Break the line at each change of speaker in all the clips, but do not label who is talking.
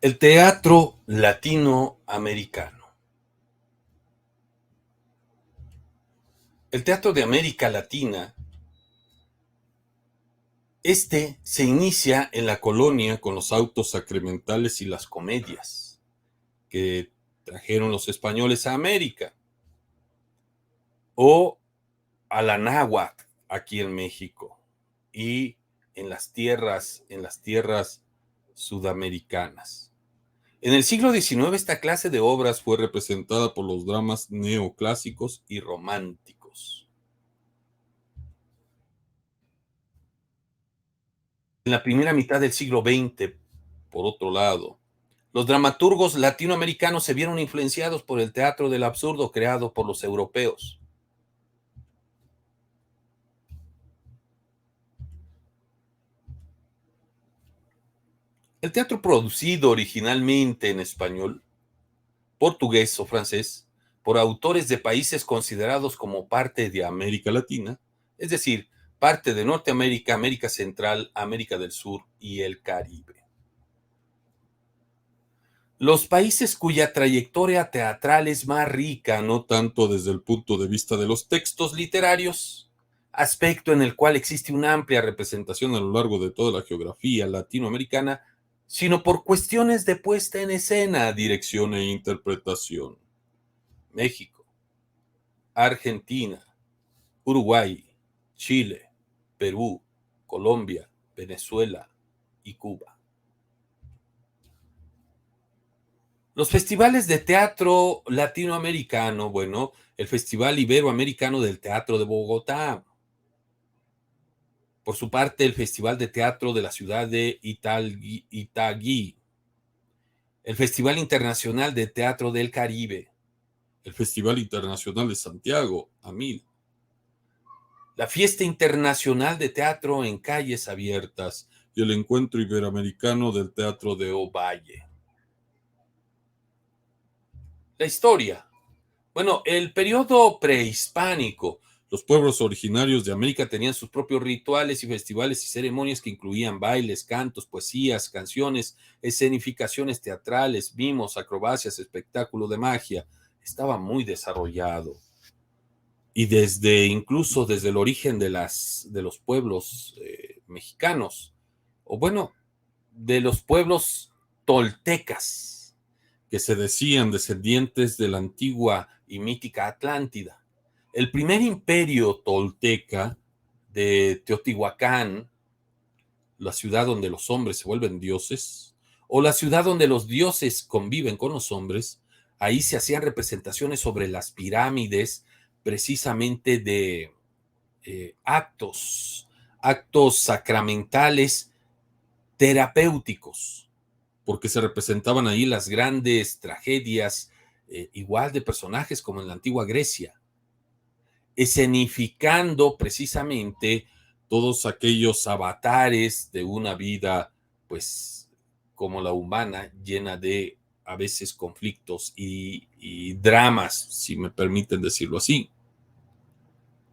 El teatro latinoamericano. El teatro de América Latina, se inicia en la colonia con los autos sacramentales y las comedias que trajeron los españoles a América, o a la náhuatl aquí en México y en las tierras sudamericanas. En el siglo XIX esta clase de obras fue representada por los dramas neoclásicos y románticos. En la primera mitad del siglo XX, por otro lado, los dramaturgos latinoamericanos se vieron influenciados por el teatro del absurdo creado por los europeos. El teatro producido originalmente en español, portugués o francés, por autores de países considerados como parte de América Latina, es decir, parte de Norteamérica, América Central, América del Sur y el Caribe. Los países cuya trayectoria teatral es más rica, no tanto desde el punto de vista de los textos literarios, aspecto en el cual existe una amplia representación a lo largo de toda la geografía latinoamericana, sino por cuestiones de puesta en escena, dirección e interpretación. México, Argentina, Uruguay, Chile, Perú, Colombia, Venezuela y Cuba. Los festivales de teatro latinoamericano, bueno, el Festival Iberoamericano del Teatro de Bogotá. Por su parte, el Festival de Teatro de la ciudad de Itagüí. El Festival Internacional de Teatro del Caribe. El Festival Internacional de Santiago, AMIL. La Fiesta Internacional de Teatro en Calles Abiertas y el Encuentro Iberoamericano del Teatro de Ovalle. La historia. Bueno, el periodo prehispánico. Los pueblos originarios de América tenían sus propios rituales y festivales y ceremonias que incluían bailes, cantos, poesías, canciones, escenificaciones teatrales, mimos, acrobacias, espectáculo de magia. Estaba muy desarrollado. Y incluso desde el origen de los pueblos mexicanos, o bueno, de los pueblos toltecas, que se decían descendientes de la antigua y mítica Atlántida. El primer imperio tolteca de Teotihuacán, la ciudad donde los hombres se vuelven dioses, o la ciudad donde los dioses conviven con los hombres, ahí se hacían representaciones sobre las pirámides, precisamente de actos sacramentales terapéuticos, porque se representaban ahí las grandes tragedias, igual de personajes como en la antigua Grecia, escenificando precisamente todos aquellos avatares de una vida, pues, como la humana, llena de, a veces, conflictos y dramas, si me permiten decirlo así.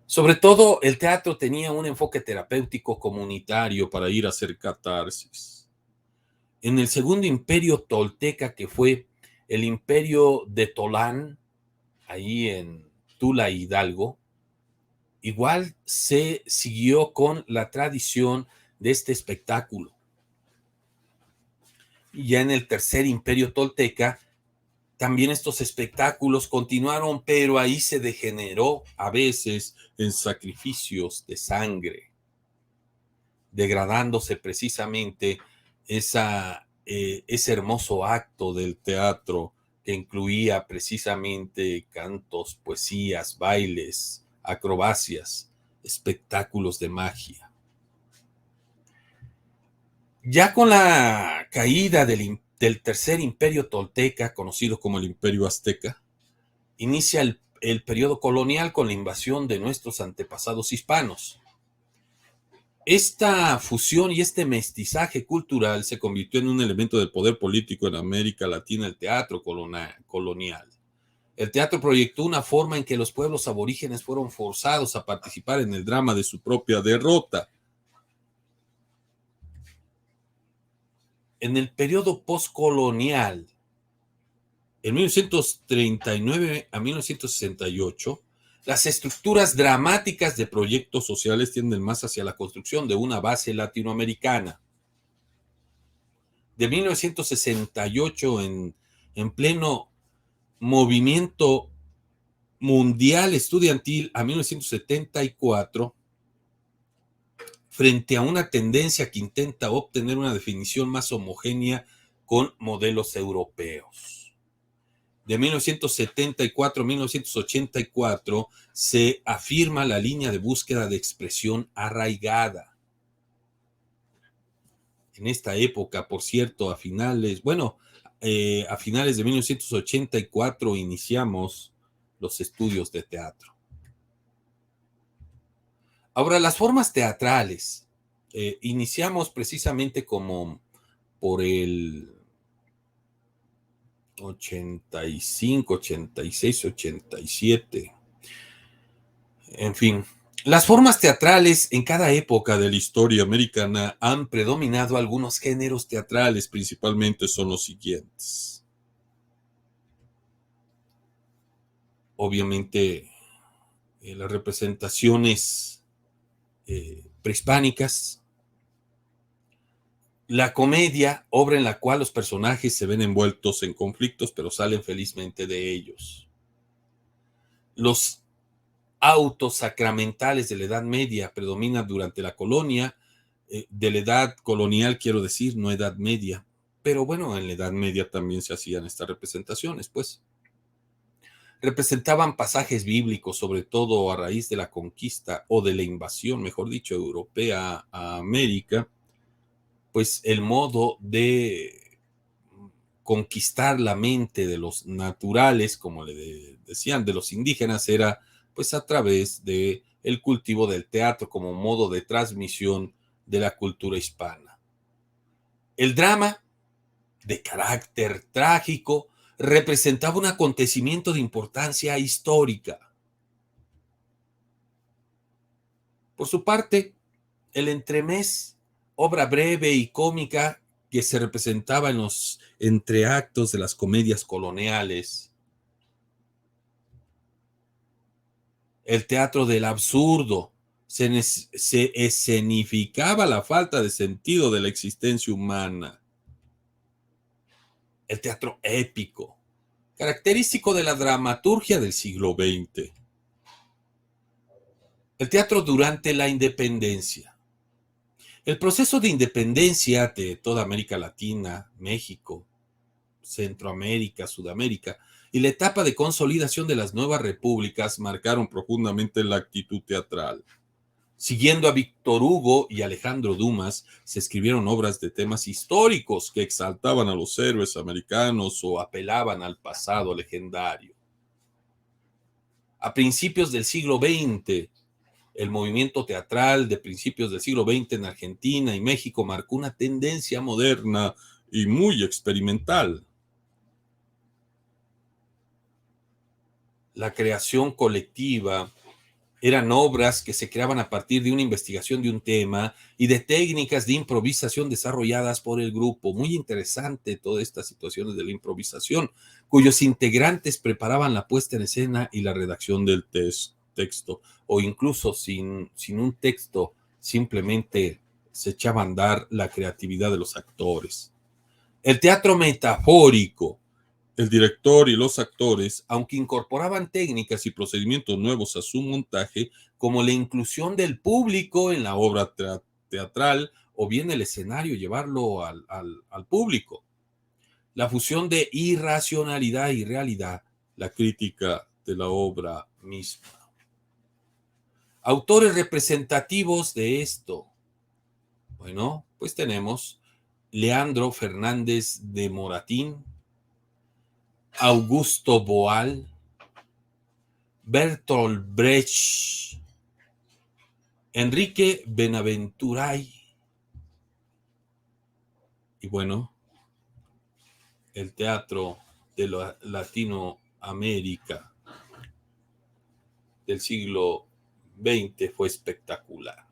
Sobre todo, el teatro tenía un enfoque terapéutico comunitario para ir a hacer catarsis. En el segundo imperio tolteca, que fue el imperio de Tolán, ahí en Tula, Hidalgo, igual se siguió con la tradición de este espectáculo. Y ya en el tercer imperio tolteca, también estos espectáculos continuaron, pero ahí se degeneró a veces en sacrificios de sangre, degradándose precisamente ese hermoso acto del teatro que incluía precisamente cantos, poesías, bailes, acrobacias, espectáculos de magia. Ya con la caída del tercer imperio tolteca, conocido como el imperio azteca, inicia el periodo colonial con la invasión de nuestros antepasados hispanos. Esta fusión y este mestizaje cultural se convirtió en un elemento del poder político en América Latina, el teatro colonial. El teatro proyectó una forma en que los pueblos aborígenes fueron forzados a participar en el drama de su propia derrota. en el periodo postcolonial, en 1939 a 1968, las estructuras dramáticas de proyectos sociales tienden más hacia la construcción de una base latinoamericana. De 1968, en pleno movimiento mundial estudiantil, a 1974, frente a una tendencia que intenta obtener una definición más homogénea con modelos europeos. De 1974 a 1984 se afirma la línea de búsqueda de expresión arraigada. En esta época, por cierto, a finales de 1984 iniciamos los estudios de teatro. Ahora, las formas teatrales, iniciamos precisamente como por el 85, 86, 87. En fin, las formas teatrales en cada época de la historia americana han predominado algunos géneros teatrales, principalmente son los siguientes. Obviamente, las representaciones prehispánicas, la comedia, obra en la cual los personajes se ven envueltos en conflictos, pero salen felizmente de ellos. Los autos sacramentales de la Edad Media predominan durante la colonia, de la Edad colonial, quiero decir, no Edad Media, pero bueno, en la Edad Media también se hacían estas representaciones, pues. Representaban pasajes bíblicos, sobre todo a raíz de la conquista o de la invasión, mejor dicho, europea a América, pues el modo de conquistar la mente de los naturales, como le decían, de los indígenas, era pues a través de el cultivo del teatro como modo de transmisión de la cultura hispana. El drama, de carácter trágico, representaba un acontecimiento de importancia histórica. Por su parte, el entremés, obra breve y cómica que se representaba en los entreactos de las comedias coloniales. El teatro del absurdo, se escenificaba la falta de sentido de la existencia humana. El teatro épico, característico de la dramaturgia del siglo XX. El teatro durante la independencia. El proceso de independencia de toda América Latina, México, Centroamérica, Sudamérica, y la etapa de consolidación de las nuevas repúblicas marcaron profundamente la actitud teatral. Siguiendo a Víctor Hugo y Alejandro Dumas, se escribieron obras de temas históricos que exaltaban a los héroes americanos o apelaban al pasado legendario. A principios del siglo XX, el movimiento teatral de principios del siglo XX en Argentina y México marcó una tendencia moderna y muy experimental. La creación colectiva eran obras que se creaban a partir de una investigación de un tema y de técnicas de improvisación desarrolladas por el grupo. Muy interesante todas estas situaciones de la improvisación, cuyos integrantes preparaban la puesta en escena y la redacción del texto, o incluso sin un texto, simplemente se echaba a andar la creatividad de los actores. El teatro metafórico. El director y los actores, aunque incorporaban técnicas y procedimientos nuevos a su montaje, como la inclusión del público en la obra teatral o bien el escenario, llevarlo al público. La fusión de irracionalidad y realidad, la crítica de la obra misma. Autores representativos de esto. Bueno, pues tenemos Leandro Fernández de Moratín, Augusto Boal, Bertolt Brecht, Enrique Benaventuray y bueno, el teatro de Latinoamérica del siglo XX fue espectacular.